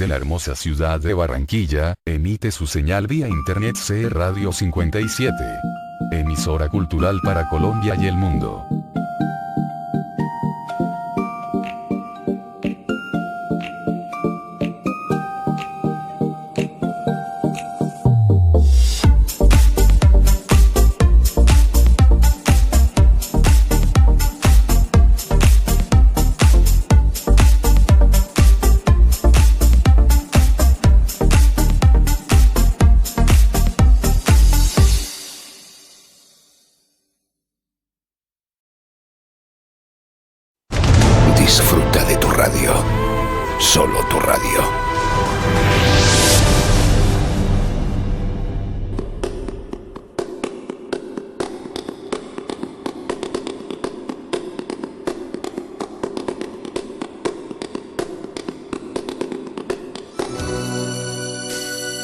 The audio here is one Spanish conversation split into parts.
desde la hermosa ciudad de Barranquilla, emite su señal vía internet CE Radio 57. Emisora cultural para Colombia y el mundo. Disfruta de tu radio. Solo tu radio.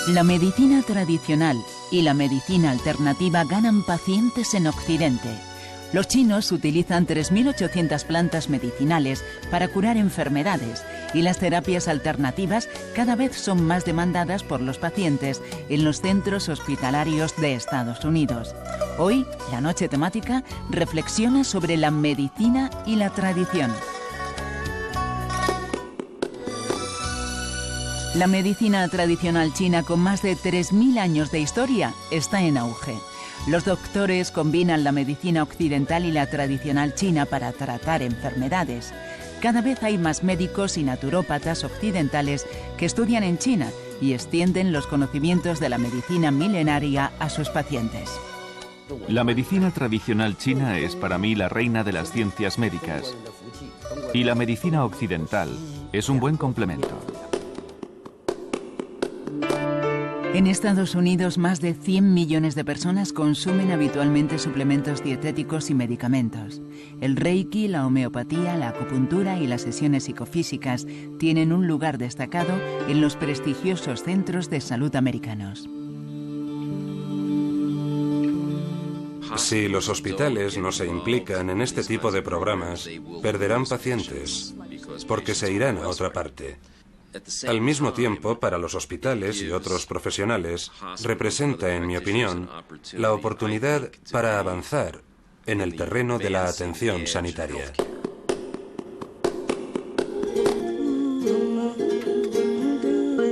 La medicina tradicional y la medicina alternativa ganan pacientes en Occidente. Los chinos utilizan 3.800 plantas medicinales para curar enfermedades y las terapias alternativas cada vez son más demandadas por los pacientes en los centros hospitalarios de Estados Unidos. Hoy, la noche temática reflexiona sobre la medicina y la tradición. La medicina tradicional china, con más de 3.000 años de historia, está en auge. Los doctores combinan la medicina occidental y la tradicional china para tratar enfermedades. Cada vez hay más médicos y naturópatas occidentales que estudian en China y extienden los conocimientos de la medicina milenaria a sus pacientes. La medicina tradicional china es para mí la reina de las ciencias médicas. Y la medicina occidental es un buen complemento. En Estados Unidos, más de 100 millones de personas consumen habitualmente suplementos dietéticos y medicamentos. El Reiki, la homeopatía, la acupuntura y las sesiones psicofísicas tienen un lugar destacado en los prestigiosos centros de salud americanos. Si los hospitales no se implican en este tipo de programas, perderán pacientes, porque se irán a otra parte. Al mismo tiempo, para los hospitales y otros profesionales, representa, en mi opinión, la oportunidad para avanzar en el terreno de la atención sanitaria.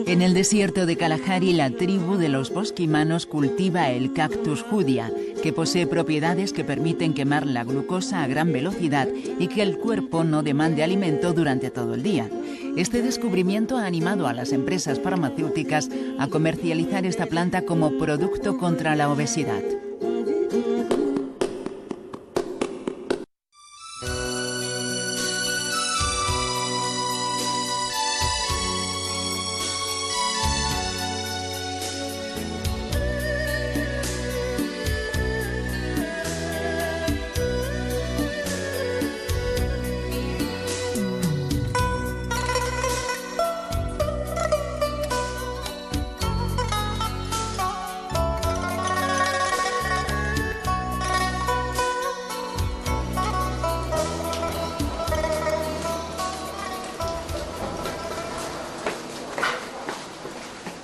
En el desierto de Kalahari, la tribu de los bosquimanos cultiva el cactus judia, que posee propiedades que permiten quemar la glucosa a gran velocidad y que el cuerpo no demande alimento durante todo el día. Este descubrimiento ha animado a las empresas farmacéuticas a comercializar esta planta como producto contra la obesidad.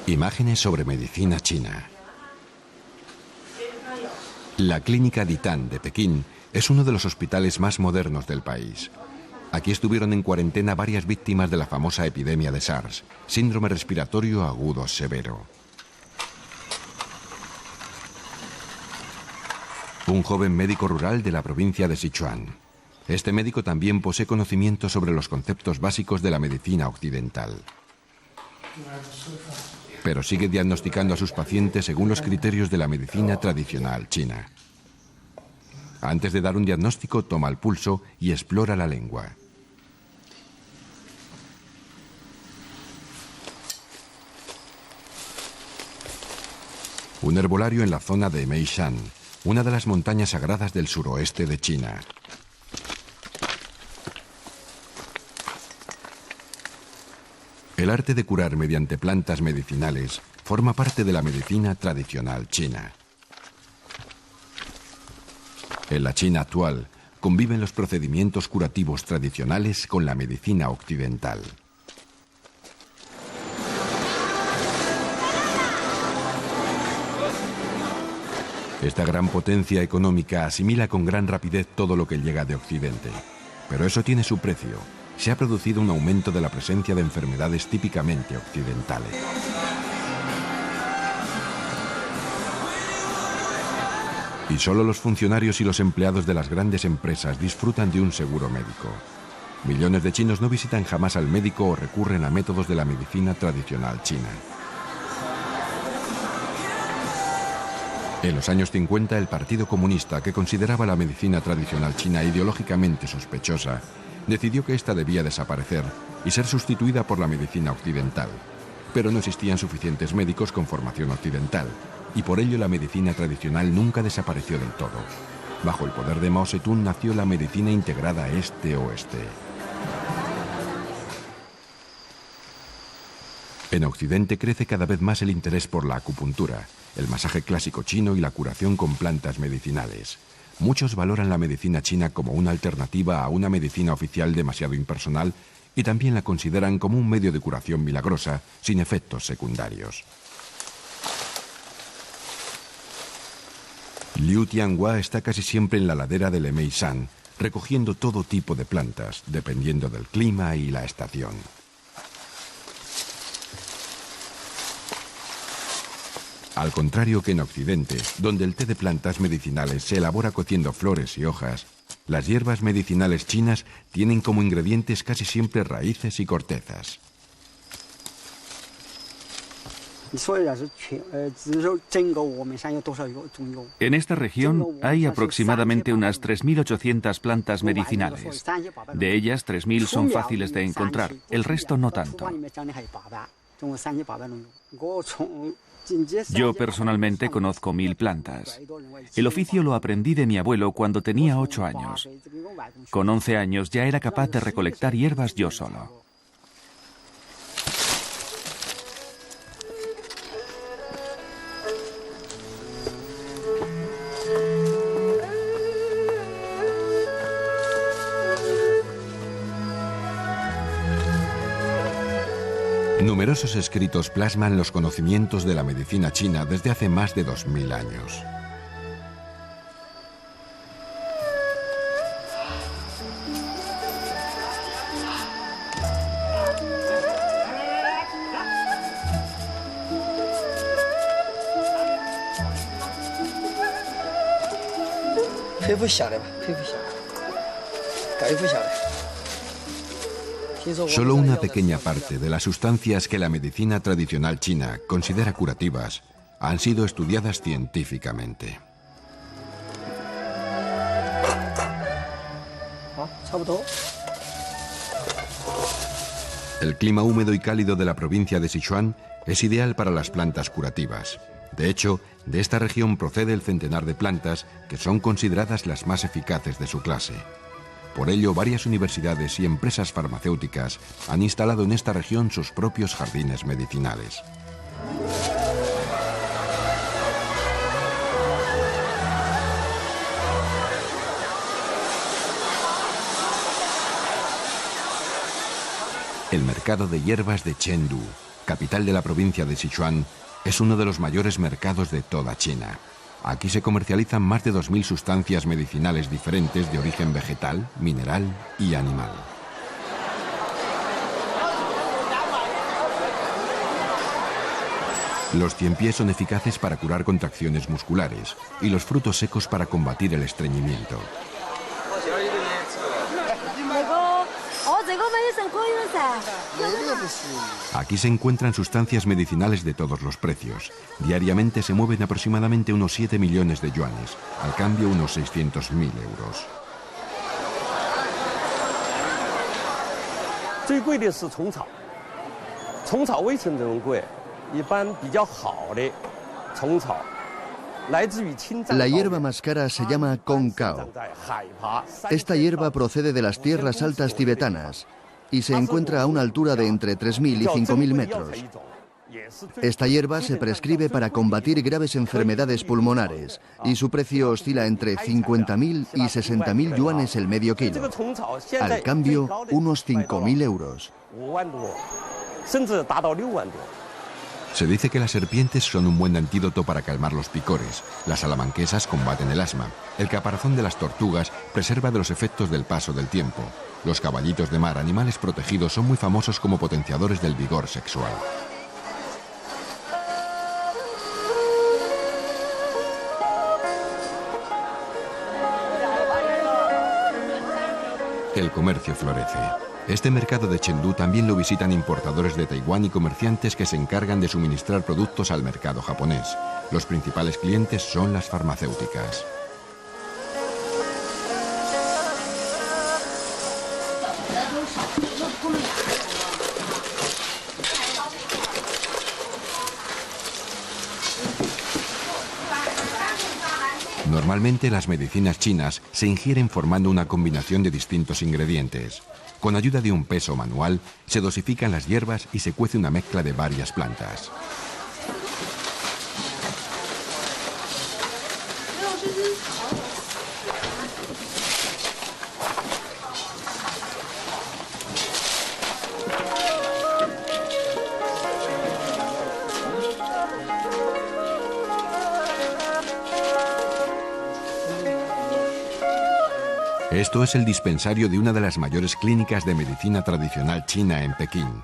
Imágenes sobre medicina china. La Clínica Ditán de Pekín es uno de los hospitales más modernos del país. Aquí estuvieron en cuarentena varias víctimas de la famosa epidemia de SARS, síndrome respiratorio agudo severo. Un joven médico rural de la provincia de Sichuan. Este médico también posee conocimiento sobre los conceptos básicos de la medicina occidental. Pero sigue diagnosticando a sus pacientes según los criterios de la medicina tradicional china. Antes de dar un diagnóstico, toma el pulso y explora la lengua. Un herbolario en la zona de Meishan, una de las montañas sagradas del suroeste de China. El arte de curar mediante plantas medicinales forma parte de la medicina tradicional china. En la China actual conviven los procedimientos curativos tradicionales con la medicina occidental. Esta gran potencia económica asimila con gran rapidez todo lo que llega de Occidente. Pero eso tiene su precio. Se ha producido un aumento de la presencia de enfermedades típicamente occidentales. Y solo los funcionarios y los empleados de las grandes empresas disfrutan de un seguro médico. Millones de chinos no visitan jamás al médico o recurren a métodos de la medicina tradicional china. En los años 50, el Partido Comunista, que consideraba la medicina tradicional china ideológicamente sospechosa, decidió que ésta debía desaparecer y ser sustituida por la medicina occidental. Pero no existían suficientes médicos con formación occidental, y por ello la medicina tradicional nunca desapareció del todo. Bajo el poder de Mao Zedong nació la medicina integrada este-oeste. En Occidente crece cada vez más el interés por la acupuntura, el masaje clásico chino y la curación con plantas medicinales. Muchos valoran la medicina china como una alternativa a una medicina oficial demasiado impersonal y también la consideran como un medio de curación milagrosa sin efectos secundarios. Liu Tianhua está casi siempre en la ladera del Lemay-Shan, recogiendo todo tipo de plantas, dependiendo del clima y la estación. Al contrario que en Occidente, donde el té de plantas medicinales se elabora cociendo flores y hojas, las hierbas medicinales chinas tienen como ingredientes casi siempre raíces y cortezas. En esta región hay aproximadamente unas 3.800 plantas medicinales. De ellas, 3.000 son fáciles de encontrar, el resto no tanto. Yo personalmente conozco 1.000 plantas. El oficio lo aprendí de mi abuelo cuando tenía 8 años. Con 11 años ya era capaz de recolectar hierbas yo solo. Numerosos escritos plasman los conocimientos de la medicina china desde hace más de 2000 años. Solo una pequeña parte de las sustancias que la medicina tradicional china considera curativas han sido estudiadas científicamente. El clima húmedo y cálido de la provincia de Sichuan es ideal para las plantas curativas. De hecho, de esta región procede el centenar de plantas que son consideradas las más eficaces de su clase. Por ello, varias universidades y empresas farmacéuticas han instalado en esta región sus propios jardines medicinales. El mercado de hierbas de Chengdu, capital de la provincia de Sichuan, es uno de los mayores mercados de toda China. Aquí se comercializan más de 2.000 sustancias medicinales diferentes de origen vegetal, mineral y animal. Los ciempiés son eficaces para curar contracciones musculares y los frutos secos para combatir el estreñimiento. Aquí se encuentran sustancias medicinales de todos los precios. Diariamente se mueven aproximadamente unos 7 millones de yuanes, al cambio unos 600.000 euros. La hierba más cara se llama Kong Kao. Esta hierba procede de las tierras altas tibetanas y se encuentra a una altura de entre 3.000 y 5.000 metros. Esta hierba se prescribe para combatir graves enfermedades pulmonares y su precio oscila entre 50.000 y 60.000 yuanes el medio kilo. Al cambio, unos 5.000 euros. Se dice que las serpientes son un buen antídoto para calmar los picores, las salamanquesas combaten el asma, el caparazón de las tortugas preserva de los efectos del paso del tiempo. Los caballitos de mar, animales protegidos, son muy famosos como potenciadores del vigor sexual. El comercio florece. Este mercado de Chengdu también lo visitan importadores de Taiwán y comerciantes que se encargan de suministrar productos al mercado japonés. Los principales clientes son las farmacéuticas. Normalmente las medicinas chinas se ingieren formando una combinación de distintos ingredientes. Con ayuda de un peso manual, se dosifican las hierbas y se cuece una mezcla de varias plantas. Esto es el dispensario de una de las mayores clínicas de medicina tradicional china en Pekín.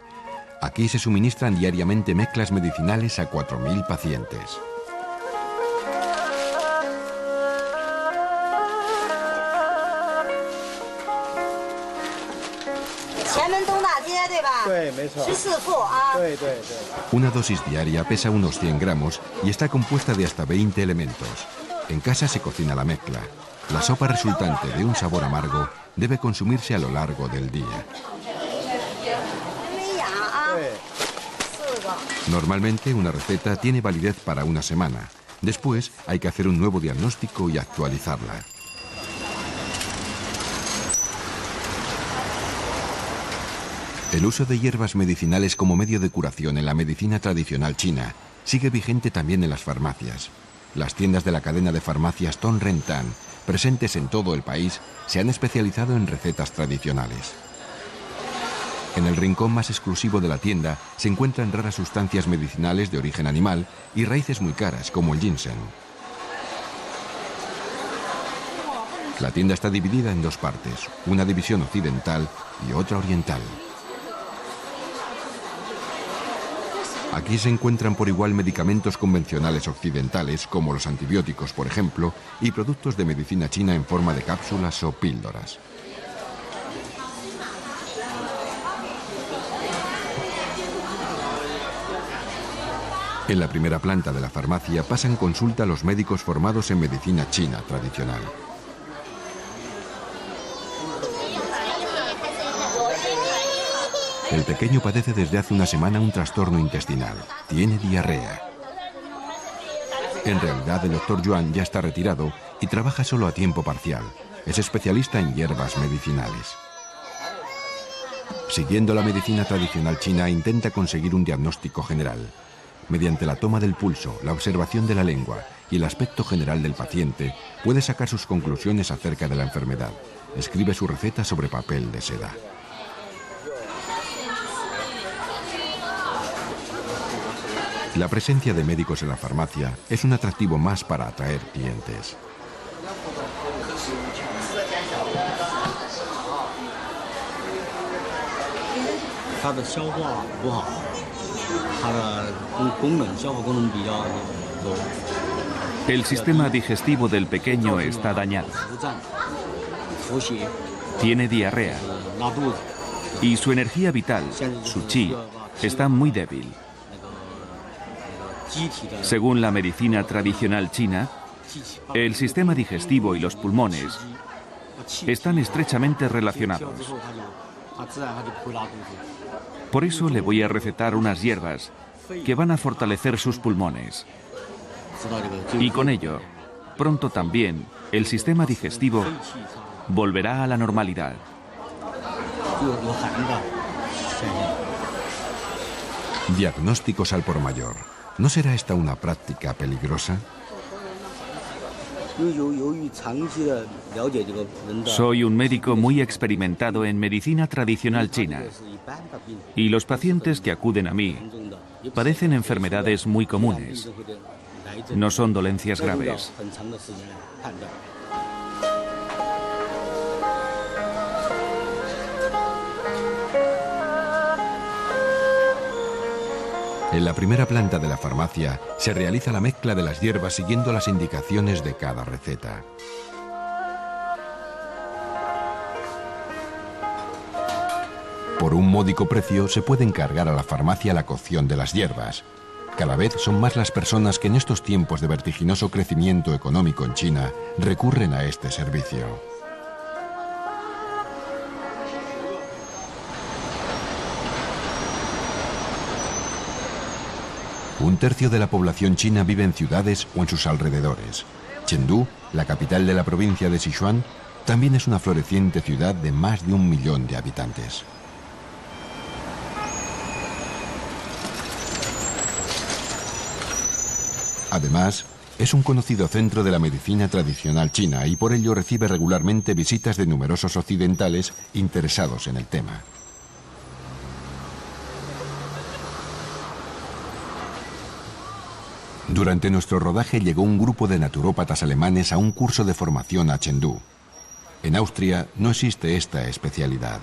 Aquí se suministran diariamente mezclas medicinales a 4.000 pacientes. Una dosis diaria pesa unos 100 gramos y está compuesta de hasta 20 elementos. En casa se cocina la mezcla. La sopa resultante de un sabor amargo debe consumirse a lo largo del día. Normalmente una receta tiene validez para una semana. Después hay que hacer un nuevo diagnóstico y actualizarla. El uso de hierbas medicinales como medio de curación en la medicina tradicional china sigue vigente también en las farmacias. Las tiendas de la cadena de farmacias Tong Ren Tan, presentes en todo el país, se han especializado en recetas tradicionales. En el rincón más exclusivo de la tienda se encuentran raras sustancias medicinales de origen animal y raíces muy caras, como el ginseng. La tienda está dividida en dos partes, una división occidental y otra oriental. Aquí se encuentran por igual medicamentos convencionales occidentales, como los antibióticos, por ejemplo, y productos de medicina china en forma de cápsulas o píldoras. En la primera planta de la farmacia pasan consulta los médicos formados en medicina china tradicional. El pequeño padece desde hace una semana un trastorno intestinal. Tiene diarrea. En realidad, el doctor Yuan ya está retirado y trabaja solo a tiempo parcial. Es especialista en hierbas medicinales. Siguiendo la medicina tradicional china, intenta conseguir un diagnóstico general. Mediante la toma del pulso, la observación de la lengua y el aspecto general del paciente, puede sacar sus conclusiones acerca de la enfermedad. Escribe su receta sobre papel de seda. La presencia de médicos en la farmacia es un atractivo más para atraer clientes. El sistema digestivo del pequeño está dañado. Tiene diarrea. Y su energía vital, su chi, está muy débil. Según la medicina tradicional china, el sistema digestivo y los pulmones están estrechamente relacionados. Por eso le voy a recetar unas hierbas que van a fortalecer sus pulmones. Y con ello, pronto también, el sistema digestivo volverá a la normalidad. Diagnósticos al por mayor. ¿No será esta una práctica peligrosa? Soy un médico muy experimentado en medicina tradicional china. Y los pacientes que acuden a mí Parecen enfermedades muy comunes. No son dolencias graves. En la primera planta de la farmacia se realiza la mezcla de las hierbas siguiendo las indicaciones de cada receta. Por un módico precio se puede encargar a la farmacia la cocción de las hierbas. Cada vez son más las personas que en estos tiempos de vertiginoso crecimiento económico en China recurren a este servicio. Un tercio de la población china vive en ciudades o en sus alrededores. Chengdu, la capital de la provincia de Sichuan, también es una floreciente ciudad de más de 1 millón de habitantes. Además, es un conocido centro de la medicina tradicional china y por ello recibe regularmente visitas de numerosos occidentales interesados en el tema. Durante nuestro rodaje llegó un grupo de naturópatas alemanes a un curso de formación a Chengdu. En Austria no existe esta especialidad.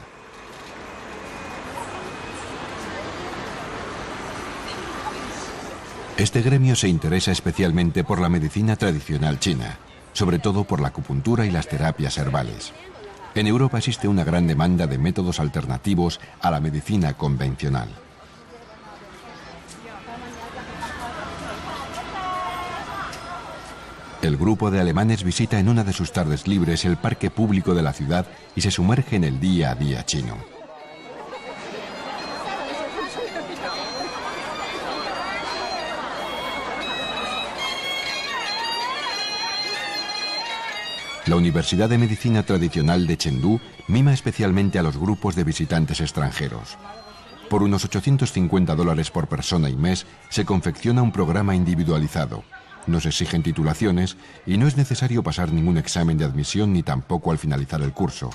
Este gremio se interesa especialmente por la medicina tradicional china, sobre todo por la acupuntura y las terapias herbales. En Europa existe una gran demanda de métodos alternativos a la medicina convencional. El grupo de alemanes visita en una de sus tardes libres el parque público de la ciudad y se sumerge en el día a día chino. La Universidad de Medicina Tradicional de Chengdu mima especialmente a los grupos de visitantes extranjeros. Por unos $850 por persona y mes se confecciona un programa individualizado. No se exigen titulaciones y no es necesario pasar ningún examen de admisión ni tampoco al finalizar el curso.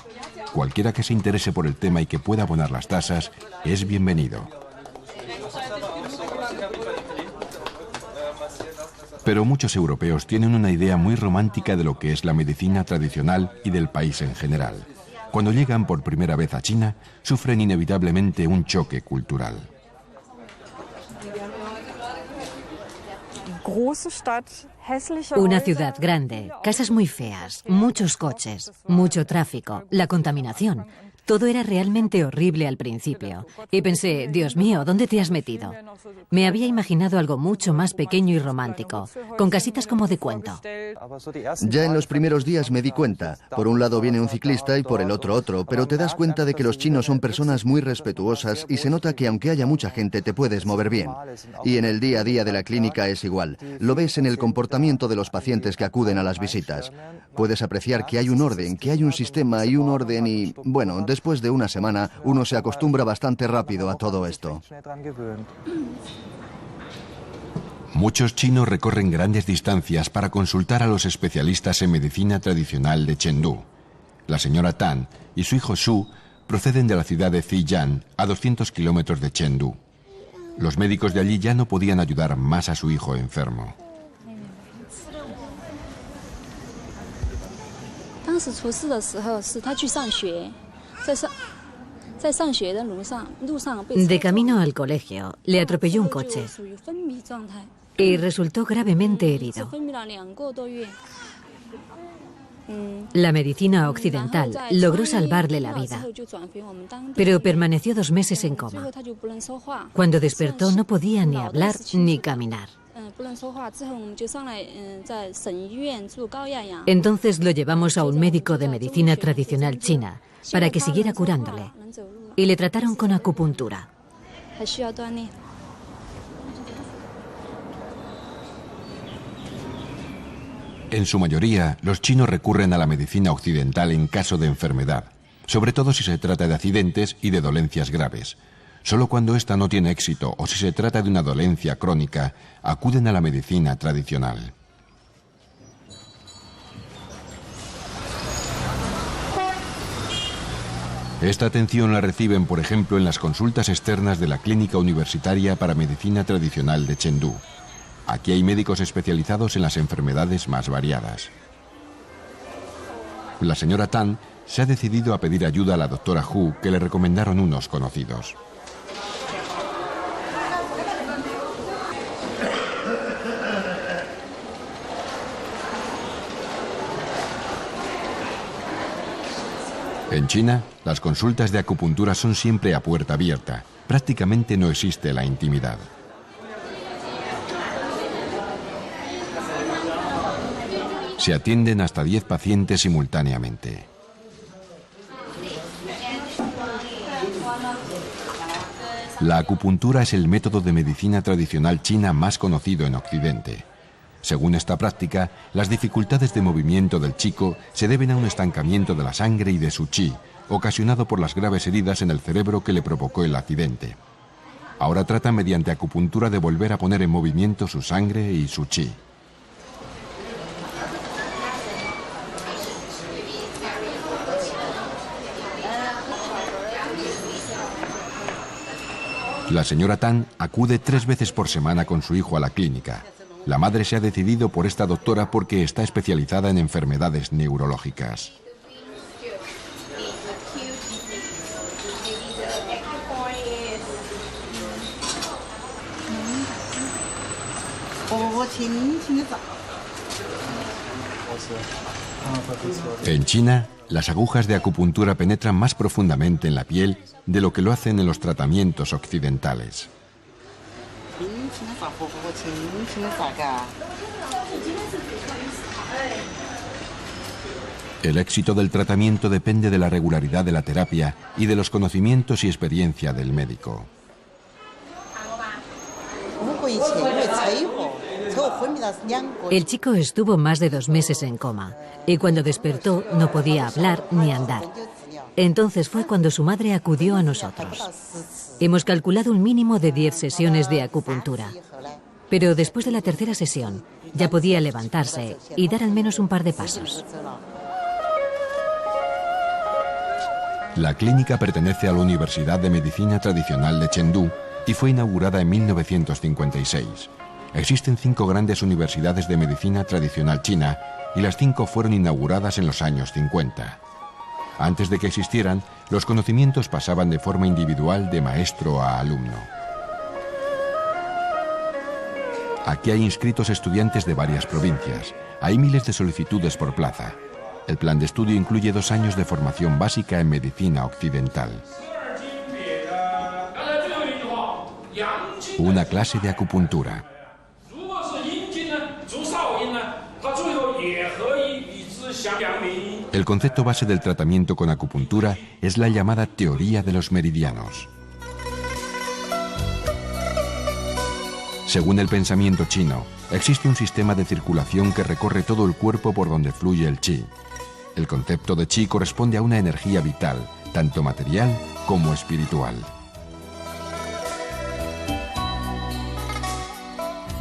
Cualquiera que se interese por el tema y que pueda abonar las tasas es bienvenido. Pero muchos europeos tienen una idea muy romántica de lo que es la medicina tradicional y del país en general. Cuando llegan por primera vez a China, sufren inevitablemente un choque cultural. Una ciudad grande, casas muy feas, muchos coches, mucho tráfico, la contaminación. Todo era realmente horrible al principio. Y pensé, Dios mío, ¿dónde te has metido? Me había imaginado algo mucho más pequeño y romántico, con casitas como de cuento. Ya en los primeros días me di cuenta. Por un lado viene un ciclista y por el otro, pero te das cuenta de que los chinos son personas muy respetuosas y se nota que aunque haya mucha gente te puedes mover bien. Y en el día a día de la clínica es igual. Lo ves en el comportamiento de los pacientes que acuden a las visitas. Puedes apreciar que hay un orden, que hay un sistema y un orden y, bueno, después de una semana uno se acostumbra bastante rápido a todo esto. Muchos chinos recorren grandes distancias para consultar a los especialistas en medicina tradicional de Chengdu. La señora Tan y su hijo Su proceden de la ciudad de Zijian, a 200 kilómetros de Chengdu. Los médicos de allí ya no podían ayudar más a su hijo enfermo. De camino al colegio, le atropelló un coche y resultó gravemente herido. La medicina occidental logró salvarle la vida, pero permaneció 2 meses en coma. Cuando despertó no podía ni hablar ni caminar. Entonces lo llevamos a un médico de medicina tradicional china para que siguiera curándole y le trataron con acupuntura. En su mayoría, los chinos recurren a la medicina occidental en caso de enfermedad, sobre todo si se trata de accidentes y de dolencias graves. Solo cuando ésta no tiene éxito o si se trata de una dolencia crónica, acuden a la medicina tradicional. Esta atención la reciben, por ejemplo, en las consultas externas de la Clínica Universitaria para Medicina Tradicional de Chengdu. Aquí hay médicos especializados en las enfermedades más variadas. La señora Tan se ha decidido a pedir ayuda a la doctora Hu, que le recomendaron unos conocidos. En China, las consultas de acupuntura son siempre a puerta abierta. Prácticamente no existe la intimidad. Se atienden hasta 10 pacientes simultáneamente. La acupuntura es el método de medicina tradicional china más conocido en Occidente. Según esta práctica, las dificultades de movimiento del chico se deben a un estancamiento de la sangre y de su chi, ocasionado por las graves heridas en el cerebro que le provocó el accidente. Ahora trata mediante acupuntura de volver a poner en movimiento su sangre y su chi. La señora Tan acude 3 veces por semana con su hijo a la clínica. La madre se ha decidido por esta doctora porque está especializada en enfermedades neurológicas. En China, las agujas de acupuntura penetran más profundamente en la piel de lo que lo hacen en los tratamientos occidentales. El éxito del tratamiento depende de la regularidad de la terapia y de los conocimientos y experiencia del médico. El chico estuvo más de 2 meses en coma y cuando despertó no podía hablar ni andar. Entonces fue cuando su madre acudió a nosotros. Hemos calculado un mínimo de 10 sesiones de acupuntura. Pero después de la 3ª sesión ya podía levantarse y dar al menos un par de pasos. La clínica pertenece a la Universidad de Medicina Tradicional de Chengdu y fue inaugurada en 1956. Existen 5 grandes universidades de medicina tradicional china y las 5 fueron inauguradas en los años 50. Antes de que existieran, los conocimientos pasaban de forma individual de maestro a alumno. Aquí hay inscritos estudiantes de varias provincias. Hay miles de solicitudes por plaza. El plan de estudio incluye 2 años de formación básica en medicina occidental. Una clase de acupuntura. El concepto base del tratamiento con acupuntura es la llamada teoría de los meridianos. Según el pensamiento chino, existe un sistema de circulación que recorre todo el cuerpo por donde fluye el chi. El concepto de chi corresponde a una energía vital, tanto material como espiritual.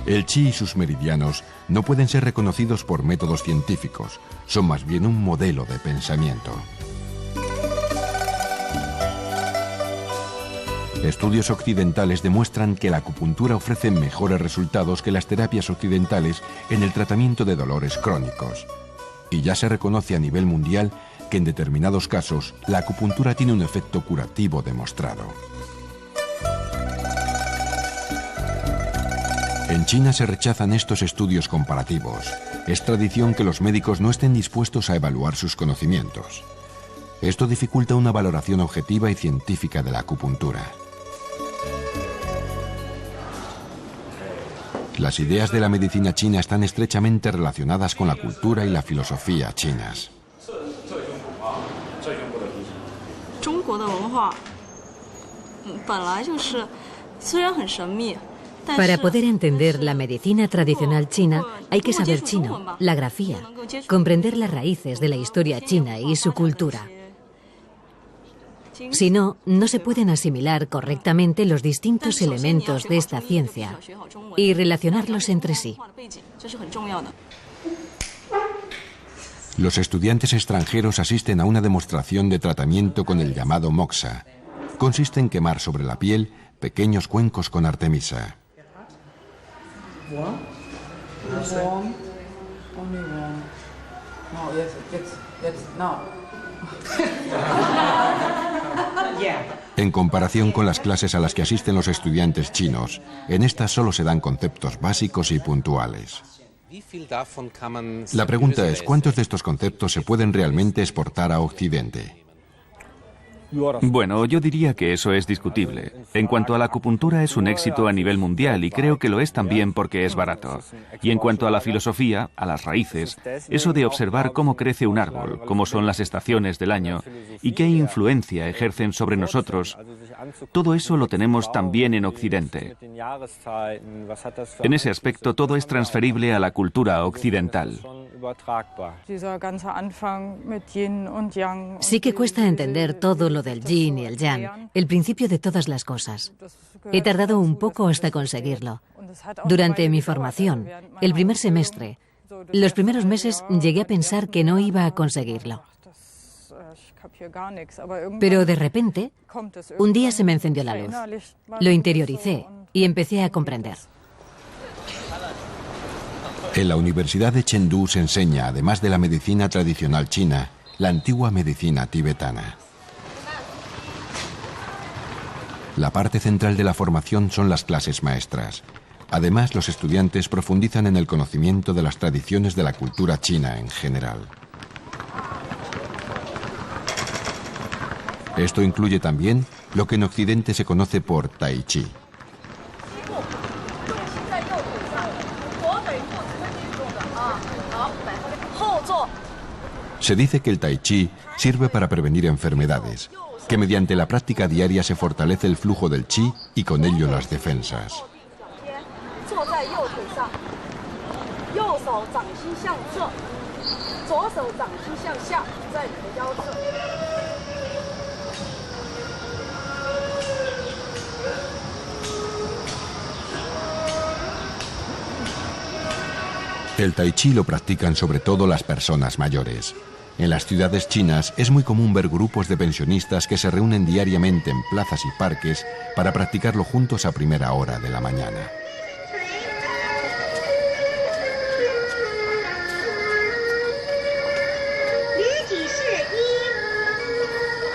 El chi y sus meridianos no pueden ser reconocidos por métodos científicos, son más bien un modelo de pensamiento. Estudios occidentales demuestran que la acupuntura ofrece mejores resultados que las terapias occidentales en el tratamiento de dolores crónicos. Y ya se reconoce a nivel mundial que en determinados casos la acupuntura tiene un efecto curativo demostrado. En China se rechazan estos estudios comparativos. Es tradición que los médicos no estén dispuestos a evaluar sus conocimientos. Esto dificulta una valoración objetiva y científica de la acupuntura. Las ideas de la medicina china están estrechamente relacionadas con la cultura y la filosofía chinas. Para poder entender la medicina tradicional china hay que saber chino, la grafía, comprender las raíces de la historia china y su cultura. Si no, no se pueden asimilar correctamente los distintos elementos de esta ciencia y relacionarlos entre sí. Los estudiantes extranjeros asisten a una demostración de tratamiento con el llamado moxa. Consiste en quemar sobre la piel pequeños cuencos con artemisa. En comparación con las clases a las que asisten los estudiantes chinos, en estas solo se dan conceptos básicos y puntuales. La pregunta es, ¿cuántos de estos conceptos se pueden realmente exportar a Occidente? Bueno, yo diría que eso es discutible. En cuanto a la acupuntura, es un éxito a nivel mundial y creo que lo es también porque es barato. Y en cuanto a la filosofía, a las raíces, eso de observar cómo crece un árbol, cómo son las estaciones del año y qué influencia ejercen sobre nosotros, todo eso lo tenemos también en Occidente. En ese aspecto, todo es transferible a la cultura occidental. Sí que cuesta entender todo lo del yin y el yang, el principio de todas las cosas. He tardado un poco hasta conseguirlo. Durante mi formación, el primer semestre, los primeros meses llegué a pensar que no iba a conseguirlo. Pero de repente, un día se me encendió la luz. Lo interioricé y empecé a comprender. En la Universidad de Chengdu se enseña, además de la medicina tradicional china, la antigua medicina tibetana. La parte central de la formación son las clases maestras. Además, los estudiantes profundizan en el conocimiento de las tradiciones de la cultura china en general. Esto incluye también lo que en Occidente se conoce por Tai Chi. Se dice que el Tai Chi sirve para prevenir enfermedades, que mediante la práctica diaria se fortalece el flujo del Chi y con ello las defensas. El Tai Chi lo practican sobre todo las personas mayores. En las ciudades chinas es muy común ver grupos de pensionistas que se reúnen diariamente en plazas y parques para practicarlo juntos a primera hora de la mañana.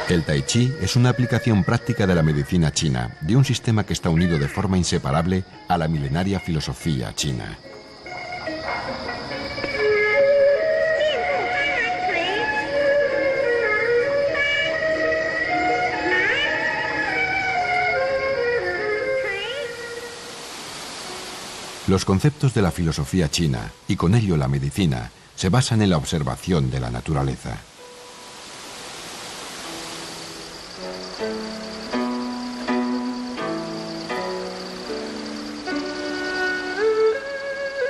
El Tai Chi es una aplicación práctica de la medicina china, de un sistema que está unido de forma inseparable a la milenaria filosofía china. Los conceptos de la filosofía china, y con ello la medicina, se basan en la observación de la naturaleza.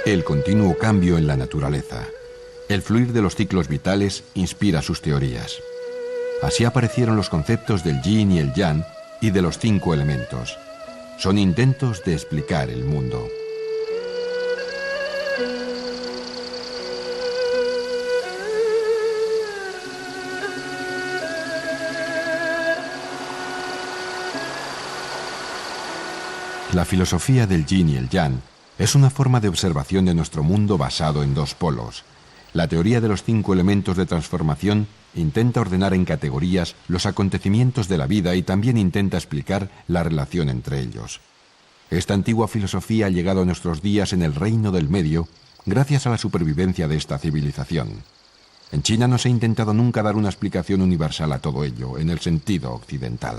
El continuo cambio en la naturaleza. El fluir de los ciclos vitales inspira sus teorías. Así aparecieron los conceptos del yin y el yang y de los 5 elementos. Son intentos de explicar el mundo. La filosofía del yin y el yang es una forma de observación de nuestro mundo basado en 2 polos. La teoría de los 5 elementos de transformación intenta ordenar en categorías los acontecimientos de la vida y también intenta explicar la relación entre ellos. Esta antigua filosofía ha llegado a nuestros días en el Reino del Medio gracias a la supervivencia de esta civilización. En China no se ha intentado nunca dar una explicación universal a todo ello, en el sentido occidental.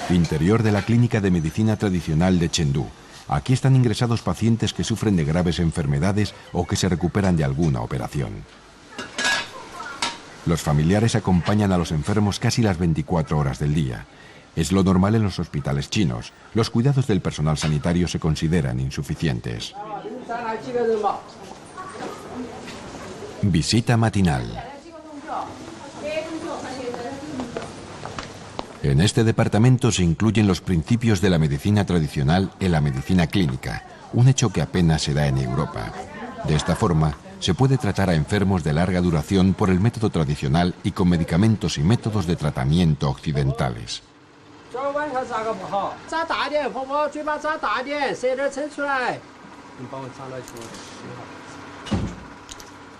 Interior de la Clínica de Medicina Tradicional de Chengdu. Aquí están ingresados pacientes que sufren de graves enfermedades o que se recuperan de alguna operación. Los familiares acompañan a los enfermos casi las 24 horas del día. Es lo normal en los hospitales chinos. Los cuidados del personal sanitario se consideran insuficientes. Visita matinal. En este departamento se incluyen los principios de la medicina tradicional en la medicina clínica, un hecho que apenas se da en Europa. De esta forma, se puede tratar a enfermos de larga duración por el método tradicional y con medicamentos y métodos de tratamiento occidentales.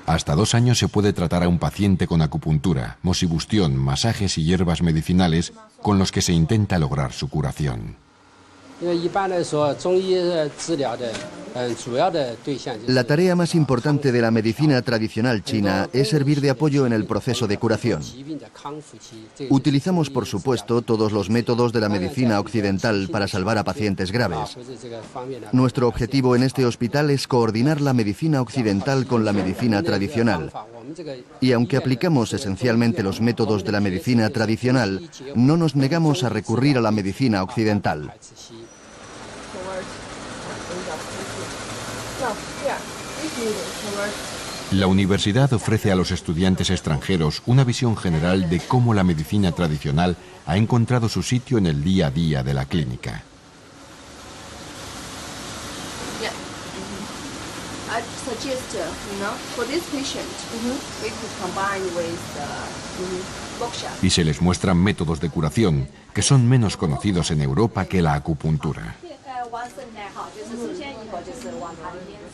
Hasta 2 años se puede tratar a un paciente con acupuntura, moxibustión, masajes y hierbas medicinales con los que se intenta lograr su curación. La tarea más importante de la medicina tradicional china es servir de apoyo en el proceso de curación. Utilizamos, por supuesto, todos los métodos de la medicina occidental para salvar a pacientes graves. Nuestro objetivo en este hospital es coordinar la medicina occidental con la medicina tradicional. Y aunque aplicamos esencialmente los métodos de la medicina tradicional, no nos negamos a recurrir a la medicina occidental. La universidad ofrece a los estudiantes extranjeros una visión general de cómo la medicina tradicional ha encontrado su sitio en el día a día de la clínica. Y se les muestran métodos de curación que son menos conocidos en Europa que la acupuntura.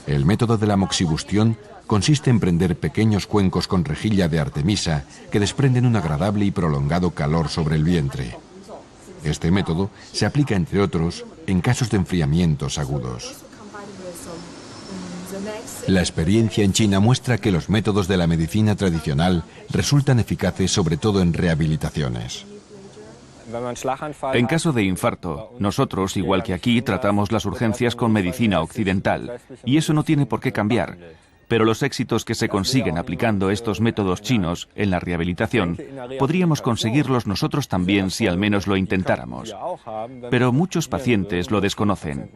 El método de la moxibustión consiste en prender pequeños cuencos con rejilla de artemisa que desprenden un agradable y prolongado calor sobre el vientre. Este método se aplica, entre otros, en casos de enfriamientos agudos. La experiencia en China muestra que los métodos de la medicina tradicional resultan eficaces sobre todo en rehabilitaciones. En caso de infarto, nosotros, igual que aquí, tratamos las urgencias con medicina occidental, y eso no tiene por qué cambiar. Pero los éxitos que se consiguen aplicando estos métodos chinos en la rehabilitación, podríamos conseguirlos nosotros también si al menos lo intentáramos. Pero muchos pacientes lo desconocen.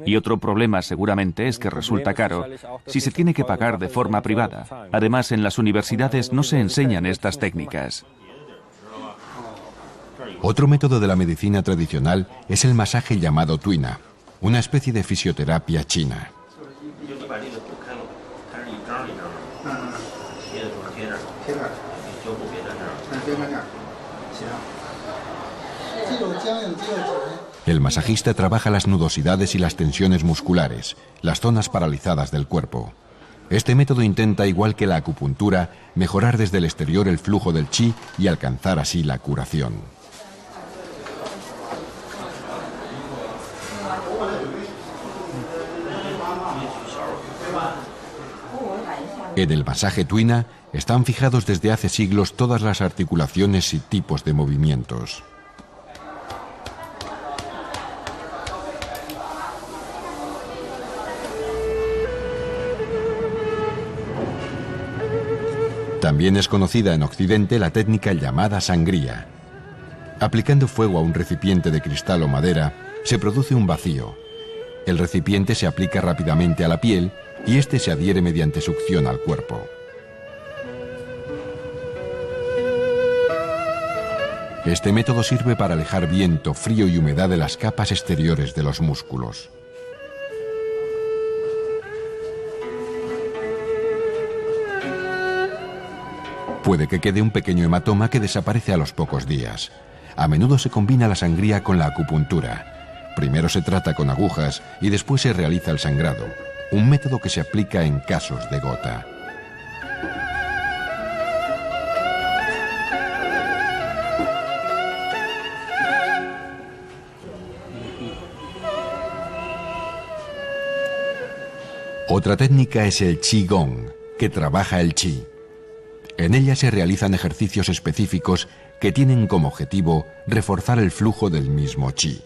Y otro problema seguramente es que resulta caro si se tiene que pagar de forma privada. Además, en las universidades no se enseñan estas técnicas. Otro método de la medicina tradicional es el masaje llamado tuina, una especie de fisioterapia china. El masajista trabaja las nudosidades y las tensiones musculares, las zonas paralizadas del cuerpo. Este método intenta, igual que la acupuntura, mejorar desde el exterior el flujo del chi y alcanzar así la curación. En el masaje tuina están fijados desde hace siglos todas las articulaciones y tipos de movimientos. También es conocida en Occidente la técnica llamada sangría. Aplicando fuego a un recipiente de cristal o madera, se produce un vacío. El recipiente se aplica rápidamente a la piel y este se adhiere mediante succión al cuerpo. Este método sirve para alejar viento, frío y humedad de las capas exteriores de los músculos. Puede que quede un pequeño hematoma que desaparece a los pocos días. A menudo se combina la sangría con la acupuntura. Primero se trata con agujas y después se realiza el sangrado, un método que se aplica en casos de gota. Otra técnica es el Qigong, que trabaja el chi. En ella se realizan ejercicios específicos que tienen como objetivo reforzar el flujo del mismo chi.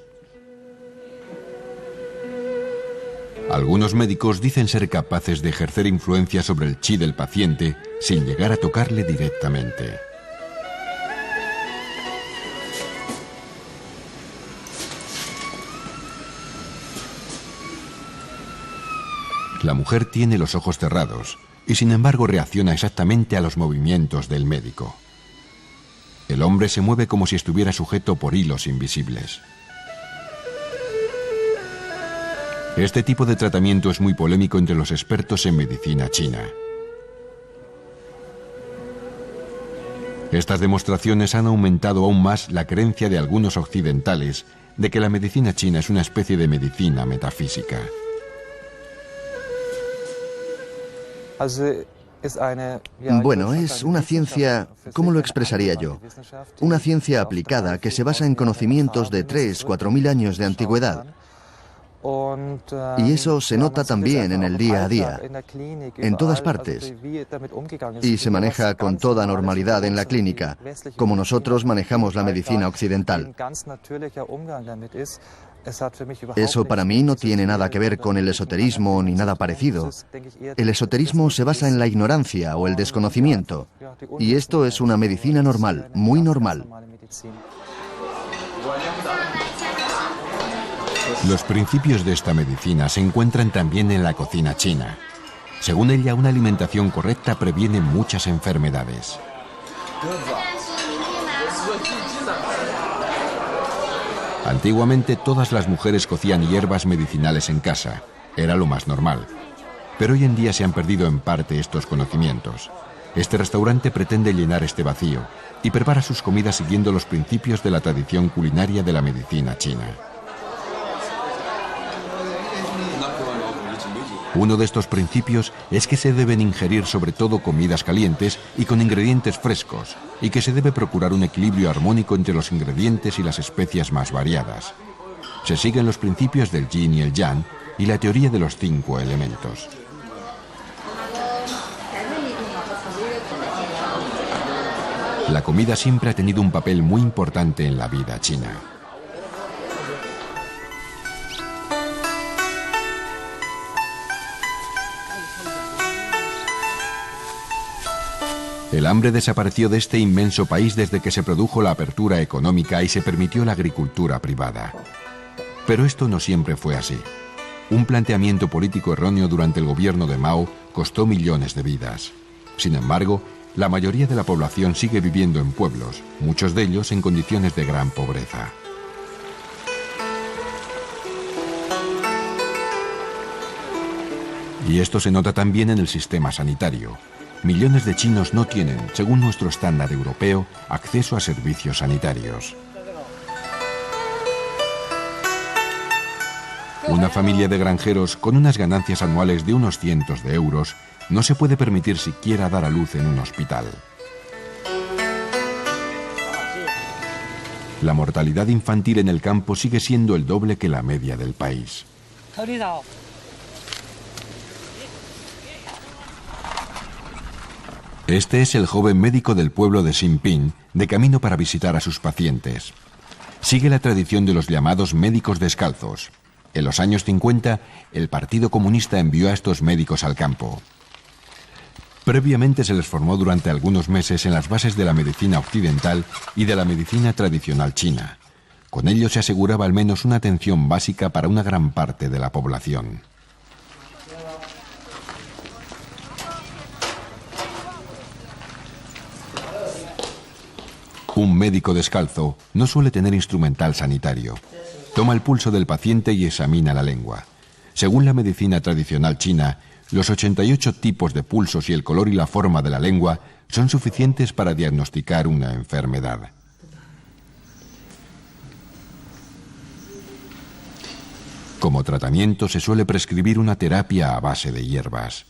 Algunos médicos dicen ser capaces de ejercer influencia sobre el chi del paciente sin llegar a tocarle directamente. La mujer tiene los ojos cerrados y sin embargo reacciona exactamente a los movimientos del médico. El hombre se mueve como si estuviera sujeto por hilos invisibles. Este tipo de tratamiento es muy polémico entre los expertos en medicina china. Estas demostraciones han aumentado aún más la creencia de algunos occidentales de que la medicina china es una especie de medicina metafísica. Bueno, es una ciencia, ¿cómo lo expresaría yo? Una ciencia aplicada que se basa en conocimientos de 3.000–4.000 años de antigüedad. Y eso se nota también en el día a día, en todas partes. Y se maneja con toda normalidad en la clínica, como nosotros manejamos la medicina occidental. Eso para mí no tiene nada que ver con el esoterismo ni nada parecido. El esoterismo se basa en la ignorancia o el desconocimiento. Y esto es una medicina normal, muy normal. Los principios de esta medicina se encuentran también en la cocina china. Según ella, una alimentación correcta previene muchas enfermedades. Antiguamente todas las mujeres cocían hierbas medicinales en casa. Era lo más normal. Pero hoy en día se han perdido en parte estos conocimientos. Este restaurante pretende llenar este vacío y prepara sus comidas siguiendo los principios de la tradición culinaria de la medicina china. Uno de estos principios es que se deben ingerir sobre todo comidas calientes y con ingredientes frescos, y que se debe procurar un equilibrio armónico entre los ingredientes y las especias más variadas. Se siguen los principios del yin y el yang y la teoría de los 5 elementos. La comida siempre ha tenido un papel muy importante en la vida china. El hambre desapareció de este inmenso país desde que se produjo la apertura económica y se permitió la agricultura privada. Pero esto no siempre fue así. Un planteamiento político erróneo durante el gobierno de Mao costó millones de vidas. Sin embargo, la mayoría de la población sigue viviendo en pueblos, muchos de ellos en condiciones de gran pobreza. Y esto se nota también en el sistema sanitario. Millones de chinos no tienen, según nuestro estándar europeo, acceso a servicios sanitarios. Una familia de granjeros con unas ganancias anuales de unos cientos de euros no se puede permitir siquiera dar a luz en un hospital. La mortalidad infantil en el campo sigue siendo el doble que la media del país. Este es el joven médico del pueblo de Xinping, de camino para visitar a sus pacientes. Sigue la tradición de los llamados médicos descalzos. En los años 50, el Partido Comunista envió a estos médicos al campo. Previamente se les formó durante algunos meses en las bases de la medicina occidental y de la medicina tradicional china. Con ello se aseguraba al menos una atención básica para una gran parte de la población. Un médico descalzo no suele tener instrumental sanitario. Toma el pulso del paciente y examina la lengua. Según la medicina tradicional china, los 88 tipos de pulsos y el color y la forma de la lengua son suficientes para diagnosticar una enfermedad. Como tratamiento se suele prescribir una terapia a base de hierbas.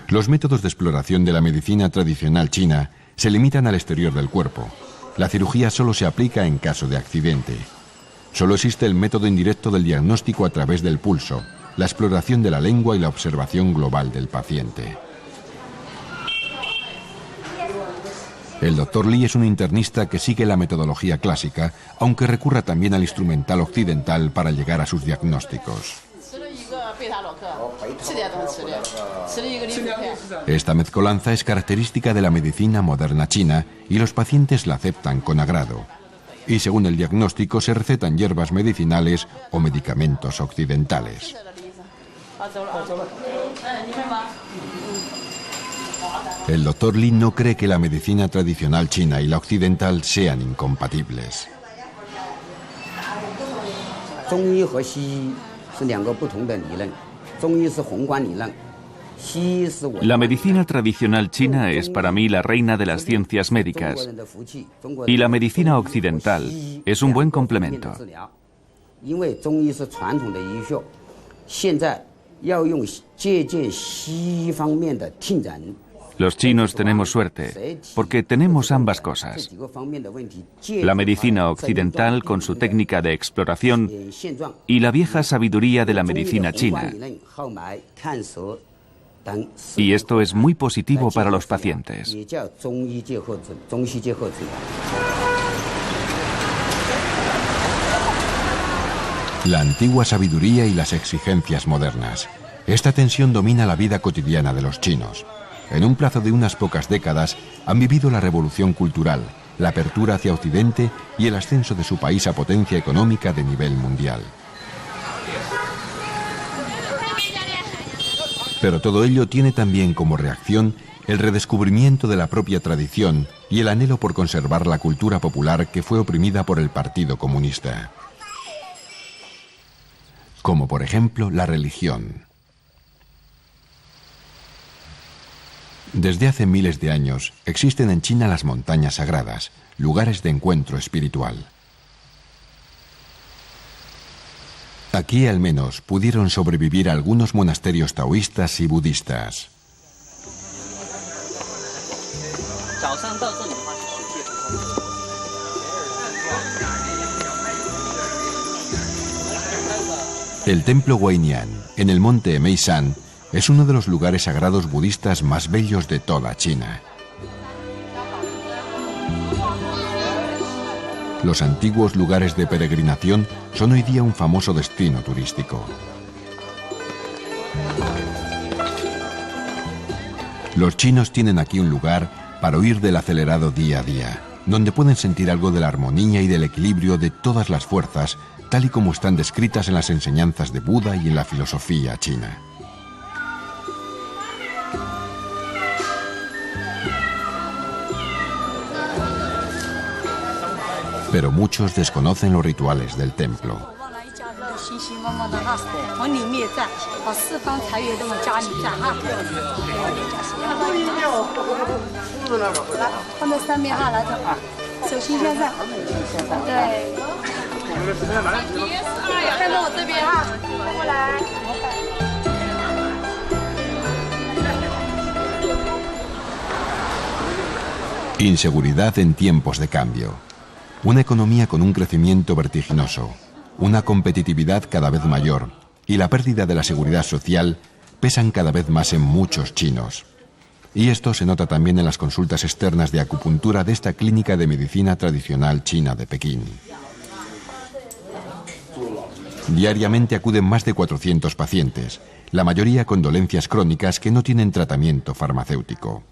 Los métodos de exploración de la medicina tradicional china se limitan al exterior del cuerpo. La cirugía solo se aplica en caso de accidente. Solo existe el método indirecto del diagnóstico a través del pulso, la exploración de la lengua y la observación global del paciente. El Dr. Li es un internista que sigue la metodología clásica, aunque recurra también al instrumental occidental para llegar a sus diagnósticos. Esta mezcolanza es característica de la medicina moderna china y los pacientes la aceptan con agrado. Y según el diagnóstico se recetan hierbas medicinales o medicamentos occidentales. El Dr. Li no cree que la medicina tradicional china y la occidental sean incompatibles. La medicina tradicional china es para mí la reina de las ciencias médicas y la medicina occidental es un buen complemento. Los chinos tenemos suerte porque tenemos ambas cosas. La medicina occidental con su técnica de exploración y la vieja sabiduría de la medicina china. Y esto es muy positivo para los pacientes. La antigua sabiduría y las exigencias modernas. Esta tensión domina la vida cotidiana de los chinos. En un plazo de unas pocas décadas han vivido la revolución cultural, la apertura hacia Occidente y el ascenso de su país a potencia económica de nivel mundial. Pero todo ello tiene también como reacción el redescubrimiento de la propia tradición y el anhelo por conservar la cultura popular que fue oprimida por el Partido Comunista. Como por ejemplo la religión. Desde hace miles de años existen en China las montañas sagradas, lugares de encuentro espiritual. Aquí al menos pudieron sobrevivir algunos monasterios taoístas y budistas. El templo Huainian, en el monte Meishan, es uno de los lugares sagrados budistas más bellos de toda China. Los antiguos lugares de peregrinación son hoy día un famoso destino turístico. Los chinos tienen aquí un lugar para huir del acelerado día a día, donde pueden sentir algo de la armonía y del equilibrio de todas las fuerzas, tal y como están descritas en las enseñanzas de Buda y en la filosofía china. Pero muchos desconocen los rituales del templo. Inseguridad en tiempos de cambio. Una economía con un crecimiento vertiginoso, una competitividad cada vez mayor y la pérdida de la seguridad social pesan cada vez más en muchos chinos. Y esto se nota también en las consultas externas de acupuntura de esta clínica de medicina tradicional china de Pekín. Diariamente acuden más de 400 pacientes, la mayoría con dolencias crónicas que no tienen tratamiento farmacéutico.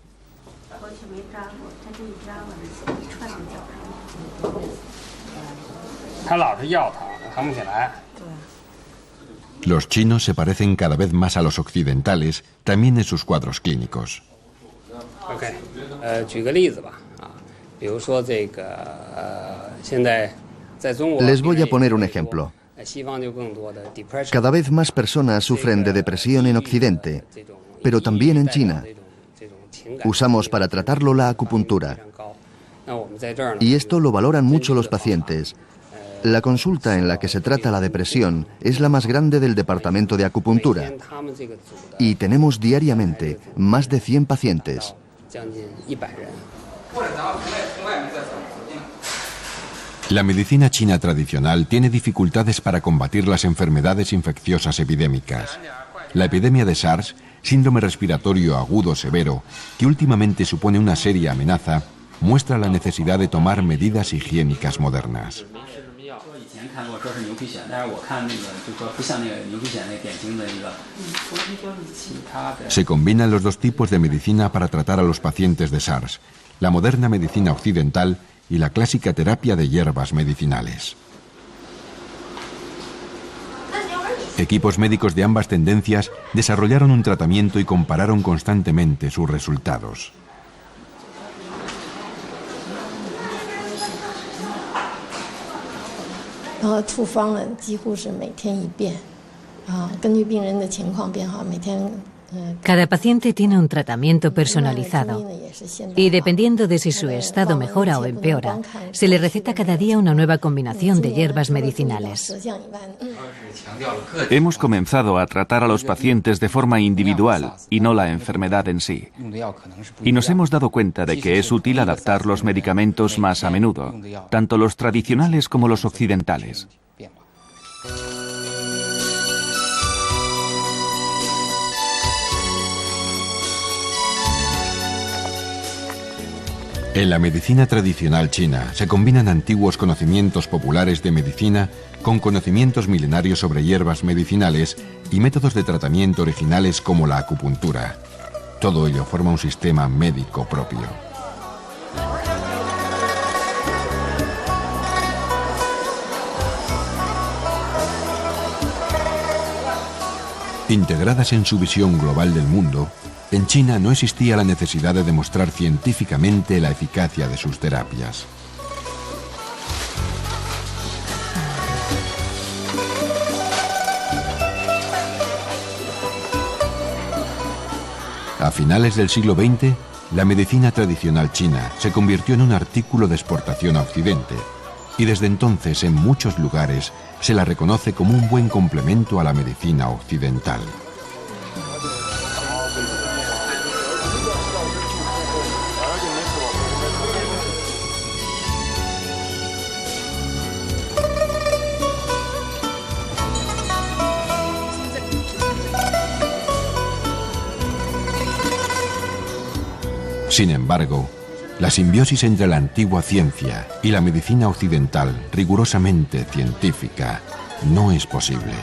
Los chinos se parecen cada vez más a los occidentales, también en sus cuadros clínicos. Les voy a poner un ejemplo. Cada vez más personas sufren de depresión en Occidente, pero también en China. Usamos para tratarlo la acupuntura. Y esto lo valoran mucho los pacientes. La consulta en la que se trata la depresión es la más grande del departamento de acupuntura. Y tenemos diariamente más de 100 pacientes. La medicina china tradicional tiene dificultades para combatir las enfermedades infecciosas epidémicas. La epidemia de SARS, síndrome respiratorio agudo severo, que últimamente supone una seria amenaza, muestra la necesidad de tomar medidas higiénicas modernas. Se combinan los dos tipos de medicina para tratar a los pacientes de SARS, la moderna medicina occidental y la clásica terapia de hierbas medicinales. Equipos médicos de ambas tendencias desarrollaron un tratamiento y compararon constantemente sus resultados. Cada paciente tiene un tratamiento personalizado y dependiendo de si su estado mejora o empeora, se le receta cada día una nueva combinación de hierbas medicinales. Hemos comenzado a tratar a los pacientes de forma individual y no la enfermedad en sí. Y nos hemos dado cuenta de que es útil adaptar los medicamentos más a menudo, tanto los tradicionales como los occidentales. En la medicina tradicional china se combinan antiguos conocimientos populares de medicina con conocimientos milenarios sobre hierbas medicinales y métodos de tratamiento originales como la acupuntura. Todo ello forma un sistema médico propio. Integradas en su visión global del mundo, en China no existía la necesidad de demostrar científicamente la eficacia de sus terapias. A finales del siglo XX, la medicina tradicional china se convirtió en un artículo de exportación a Occidente, y desde entonces en muchos lugares se la reconoce como un buen complemento a la medicina occidental. Sin embargo, la simbiosis entre la antigua ciencia y la medicina occidental, rigurosamente científica, no es posible.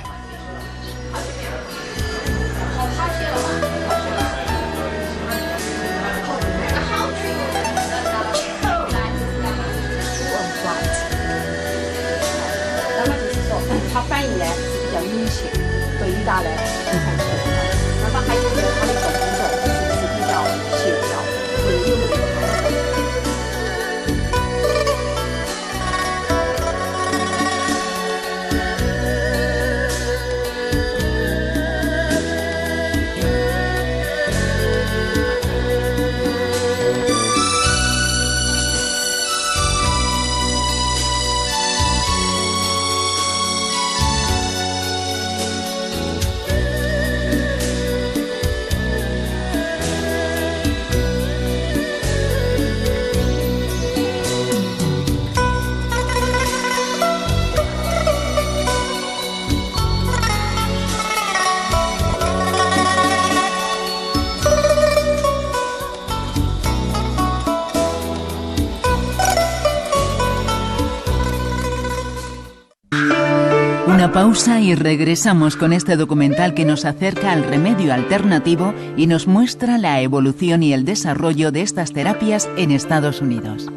Una pausa y regresamos con este documental que nos acerca al remedio alternativo y nos muestra la evolución y el desarrollo de estas terapias en Estados Unidos.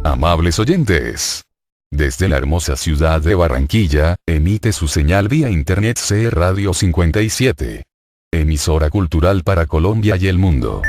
Amables oyentes, desde la hermosa ciudad de Barranquilla, emite su señal vía internet CR Radio 57. Emisora cultural para Colombia y el mundo.